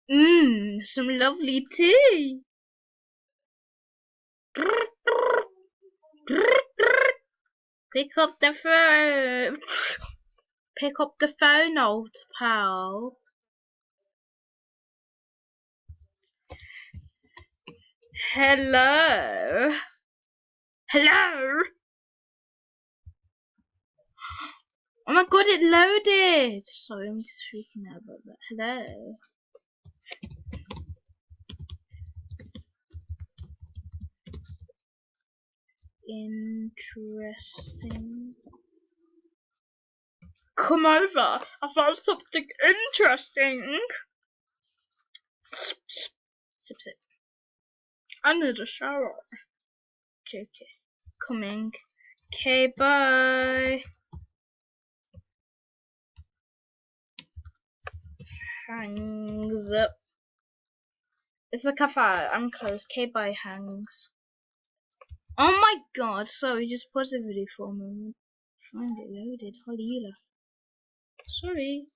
Some lovely tea. Pick up the phone. Pick up the phone, old pal. Hello. Hello. Oh my god, it loaded. Sorry, I'm just freaking out about that. Hello. Interesting. Come over. I found something interesting. Sip, sip. I need a shower. JK. Coming. Okay, bye. Hangs up. It's a cafe. I'm closed. Okay, bye, hangs. Oh my god, sorry, just pause the video for a moment. Find it loaded. Holy. Sorry.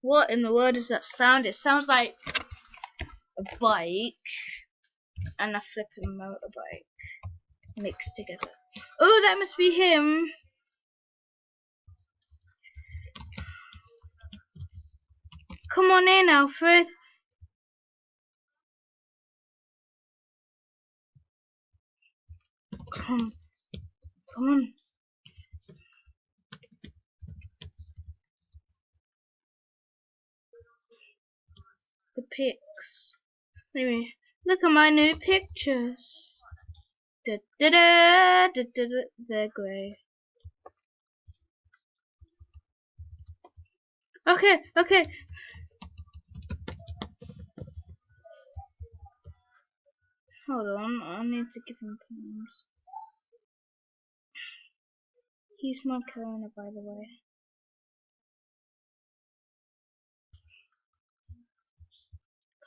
What in the world does that sound? It sounds like a bike and a flipping motorbike mixed together. Oh, that must be him. Come on in, Alfred. Come on. The pics. Anyway, look at my new pictures. They're grey. Okay. Hold on, I need to give him poems. He's my co-owner, by the way.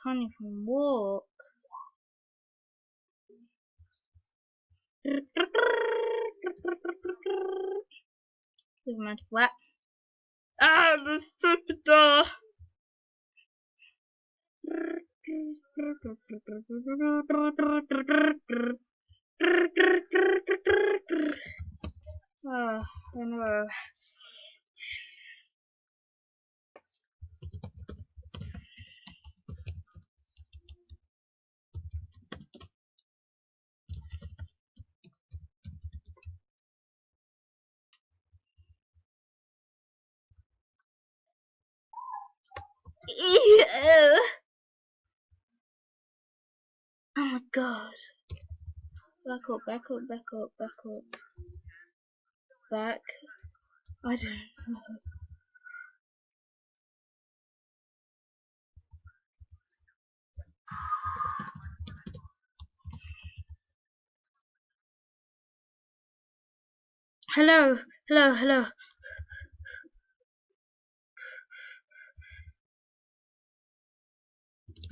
Can't even walk. Never mind. What? Ah, the stupid door. Oh, no. Ew. Oh my god. Back up. Back. I don't know. Hello.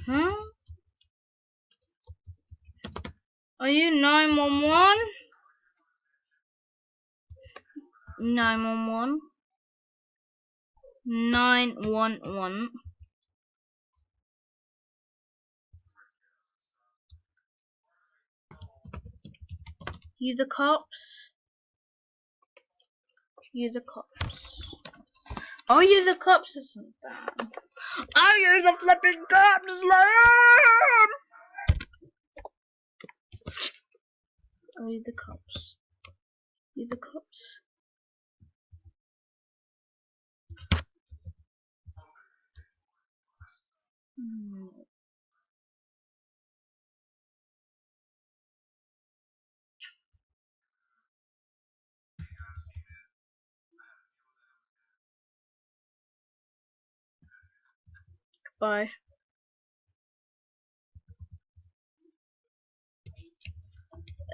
Huh? Are you 911? 911? 911? You the cops? You the cops? Are you the cops or something? Are you the flipping cops, Liam? Are you the cops? You the cops? Goodbye.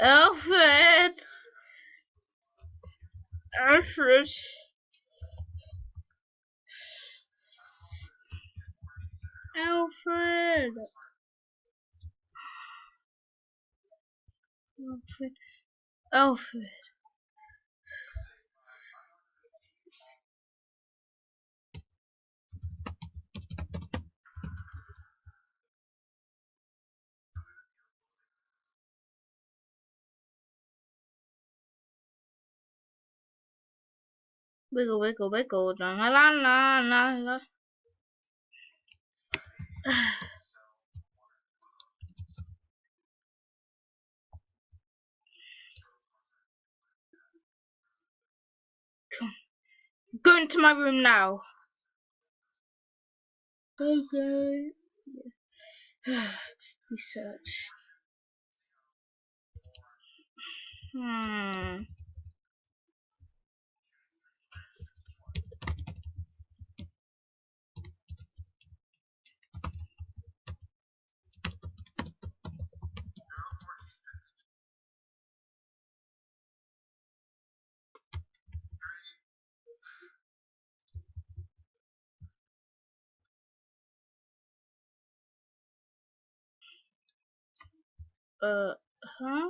Alfred! Alfred! Alfred! Alfred! Wiggle, wiggle, wiggle. La la la la la la. Come. Go into my room now. Okay. Research. Hmm. Huh?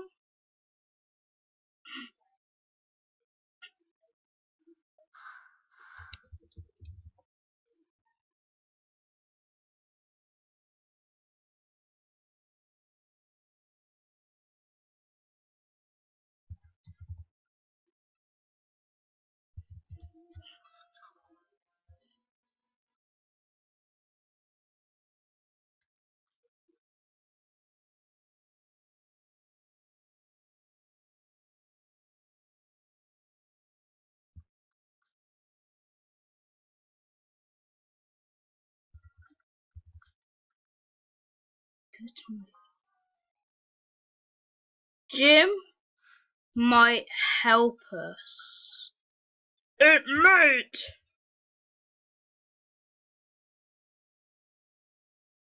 Jim might help us. It might.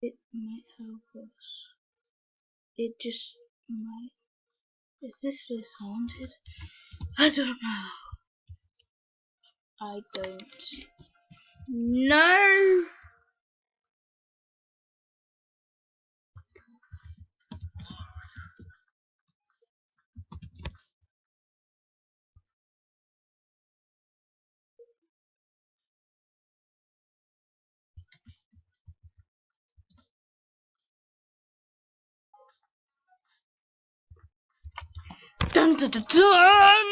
It might help us. It just might. Is this place haunted? I don't know. I don't know. Dun dun dun dun!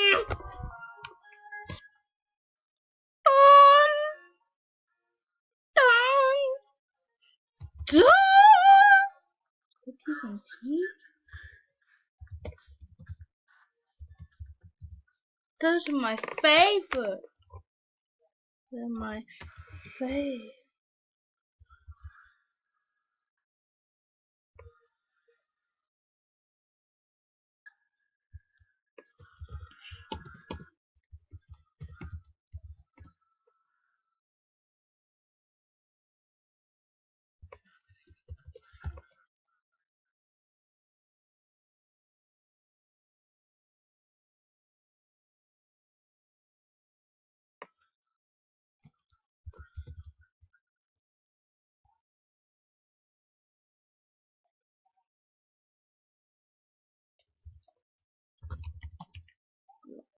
Dun dun dun! Cookies and tea? Those are my favorite. They're my favorite.